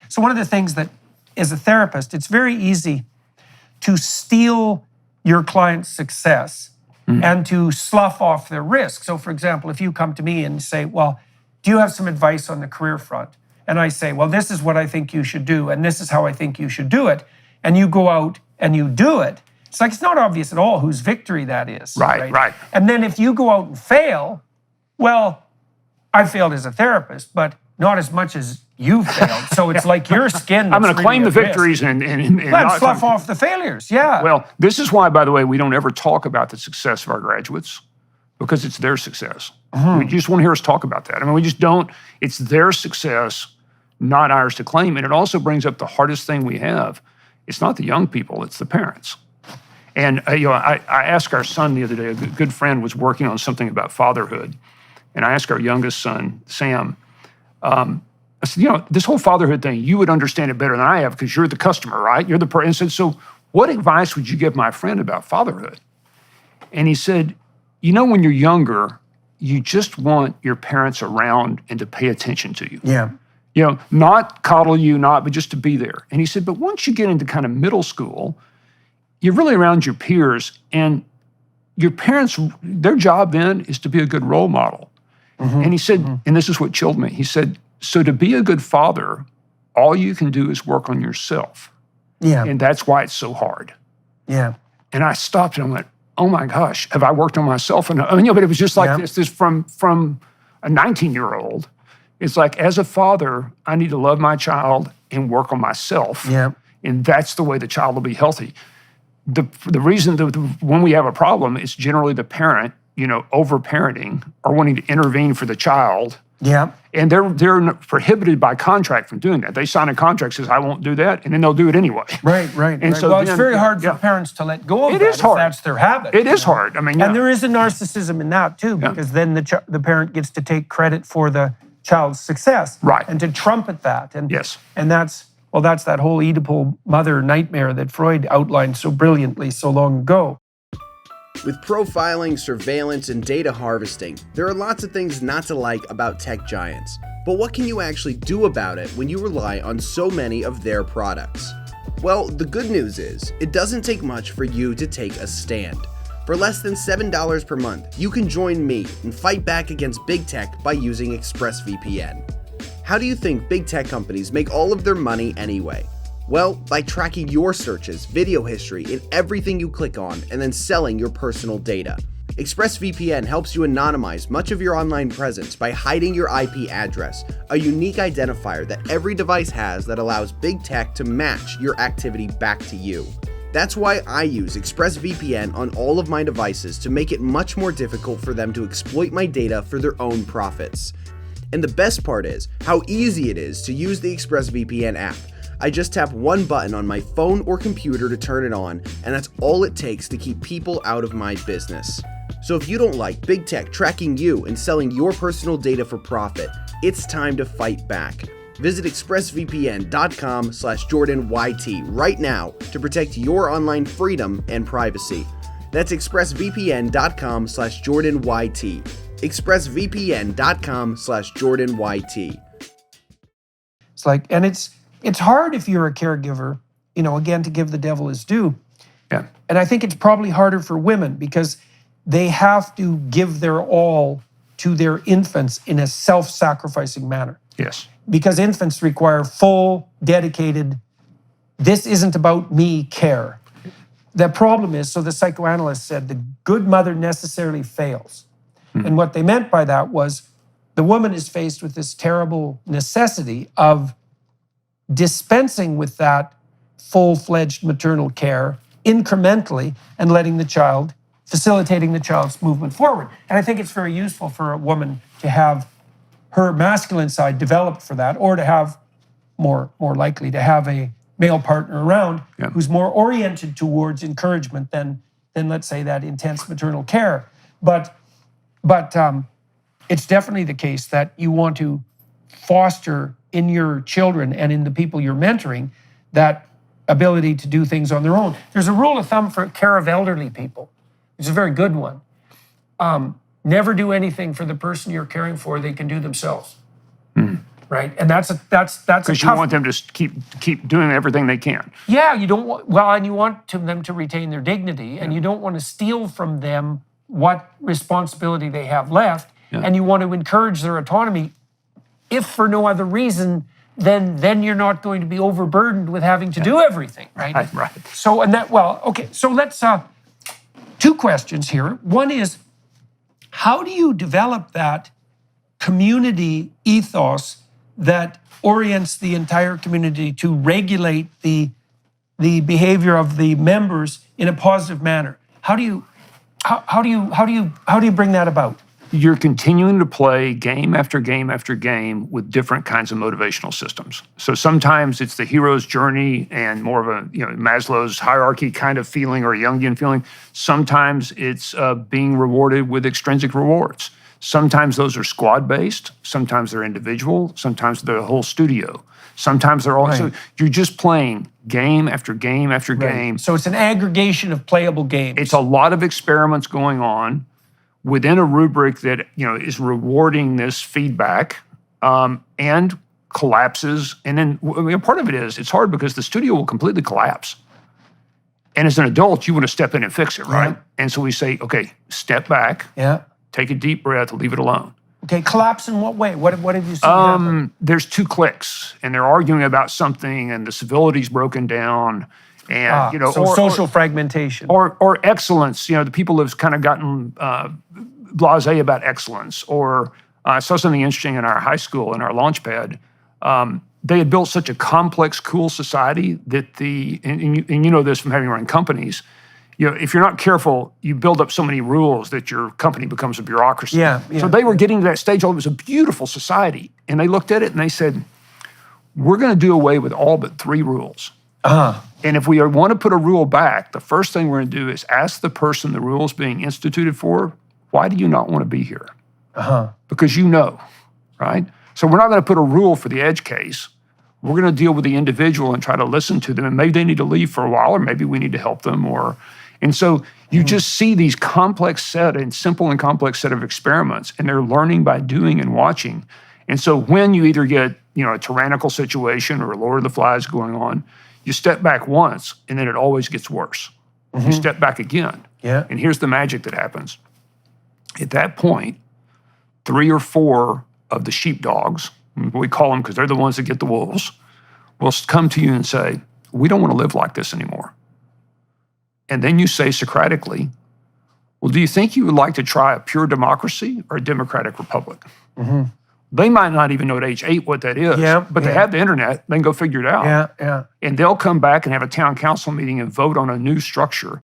So one of the things that, as a therapist, it's very easy to steal your client's success and to slough off their risk. So for example, if you come to me and say, well, do you have some advice on the career front? And I say, well, this is what I think you should do, and this is how I think you should do it. And you go out and you do it. It's like, it's not obvious at all whose victory that is. Right. And then if you go out and fail, well, I failed as a therapist, but not as much as you failed. So it's like your skin. I'm going to claim the victories and let's slough off the failures. Yeah. Well, this is why, by the way, we don't ever talk about the success of our graduates, because it's their success. You just won't hear us talk about that. I mean, we just don't. It's their success, not ours to claim. And it also brings up the hardest thing we have. It's not the young people, it's the parents. And I asked our son the other day, a good friend was working on something about fatherhood. And I asked our youngest son, Sam, I said, this whole fatherhood thing, you would understand it better than I have because you're the customer, right? You're the person. And said, so what advice would you give my friend about fatherhood? And he said, when you're younger, you just want your parents around and to pay attention to you. Yeah. Not coddle you, but just to be there. And he said, but once you get into kind of middle school, you're really around your peers, and your parents, their job then is to be a good role model. And he said, and this is what chilled me, he said, so to be a good father, all you can do is work on yourself. Yeah. And that's why it's so hard. Yeah. And I stopped and I went, oh my gosh, have I worked on myself enough? But it was just like this from a 19-year-old. It's like, as a father, I need to love my child and work on myself. Yeah. And that's the way the child will be healthy. The reason that when we have a problem, it's generally the parent, over-parenting or wanting to intervene for the child. Yeah. And they're prohibited by contract from doing that. They sign a contract that says, I won't do that, and then they'll do it anyway. Right. And so it's very hard for parents to let go of that if that's their habit. It is hard. I mean, and there is a narcissism in that too, because then the parent gets to take credit for the child's success. Right. And to trumpet that. And, yes. And that's that whole Oedipal mother nightmare that Freud outlined so brilliantly so long ago. With profiling, surveillance, and data harvesting, there are lots of things not to like about tech giants. But what can you actually do about it when you rely on so many of their products? Well, the good news is, it doesn't take much for you to take a stand. For less than $7 per month, you can join me and fight back against big tech by using ExpressVPN. How do you think big tech companies make all of their money anyway? Well, by tracking your searches, video history, and everything you click on, and then selling your personal data. ExpressVPN helps you anonymize much of your online presence by hiding your IP address, a unique identifier that every device has that allows big tech to match your activity back to you. That's why I use ExpressVPN on all of my devices to make it much more difficult for them to exploit my data for their own profits. And the best part is how easy it is to use the ExpressVPN app. I just tap one button on my phone or computer to turn it on, and that's all it takes to keep people out of my business. So if you don't like big tech tracking you and selling your personal data for profit, it's time to fight back. Visit expressvpn.com/JordanYT right now to protect your online freedom and privacy. That's expressvpn.com/JordanYT. expressvpn.com/JordanYT. It's like, and it's hard if you're a caregiver, again, to give the devil his due. Yeah. And I think it's probably harder for women because they have to give their all to their infants in a self-sacrificing manner. Yes. Because infants require full, dedicated, this isn't about me care. The problem is, so the psychoanalyst said, the good mother necessarily fails. And what they meant by that was the woman is faced with this terrible necessity of dispensing with that full-fledged maternal care incrementally and facilitating the child's movement forward. And I think it's very useful for a woman to have her masculine side developed for that, or to have, more likely, to have a male partner around who's more oriented towards encouragement than let's say, that intense maternal care. But it's definitely the case that you want to foster in your children and in the people you're mentoring that ability to do things on their own. There's a rule of thumb for care of elderly people. It's a very good one. Never do anything for the person you're caring for they can do themselves. right? And that's a Because you tough. want them to keep doing everything they can. Yeah, you don't want, well, and you want them to retain their dignity, and you don't want to steal from them what responsibility they have left, and you want to encourage their autonomy, if for no other reason, then you're not going to be overburdened with having to do everything, right? Right. So, and that, well, okay, so let's, two questions here. One is, how do you develop that community ethos that orients the entire community to regulate the behavior of the members in a positive manner? How do you bring that about? You're continuing to play game after game after game with different kinds of motivational systems. So sometimes it's the hero's journey and more of a Maslow's hierarchy kind of feeling or a Jungian feeling. Sometimes it's being rewarded with extrinsic rewards. Sometimes those are squad-based. Sometimes they're individual. Sometimes they're the whole studio. Sometimes they're also, you're just playing game after game after game. So it's an aggregation of playable games. It's a lot of experiments going on within a rubric that is rewarding this feedback and collapses. And then part of it is it's hard because the studio will completely collapse. And as an adult, you want to step in and fix it, right? And so we say, okay, step back, take a deep breath, leave it alone. Okay, collapse in what way? What have you seen happen? There's two cliques, and they're arguing about something, and the civility's broken down. And social fragmentation, or excellence. The people have kind of gotten blasé about excellence. Or I saw something interesting in our high school in our launch pad. They had built such a complex, cool society that and you know this from having run companies. If you're not careful, you build up so many rules that your company becomes a bureaucracy. So they were getting to that stage. It was a beautiful society, and they looked at it and they said, "We're going to do away with all but 3 rules." And if we want to put a rule back, the first thing we're going to do is ask the person the rule is being instituted for, why do you not want to be here? Because right? So we're not going to put a rule for the edge case. We're going to deal with the individual and try to listen to them. And maybe they need to leave for a while, or maybe we need to help them. And so you just see these simple and complex set of experiments, and they're learning by doing and watching. And so when you either get a tyrannical situation or a Lord of the Flies going on, you step back once, and then it always gets worse. You step back again. And here's the magic that happens. At that point, 3 or 4 of the sheepdogs, we call them because they're the ones that get the wolves, will come to you and say, we don't want to live like this anymore. And then you say Socratically, well, do you think you would like to try a pure democracy or a democratic republic? They might not even know at age 8 what that is, but they have the internet. They can go figure it out. And they'll come back and have a town council meeting and vote on a new structure.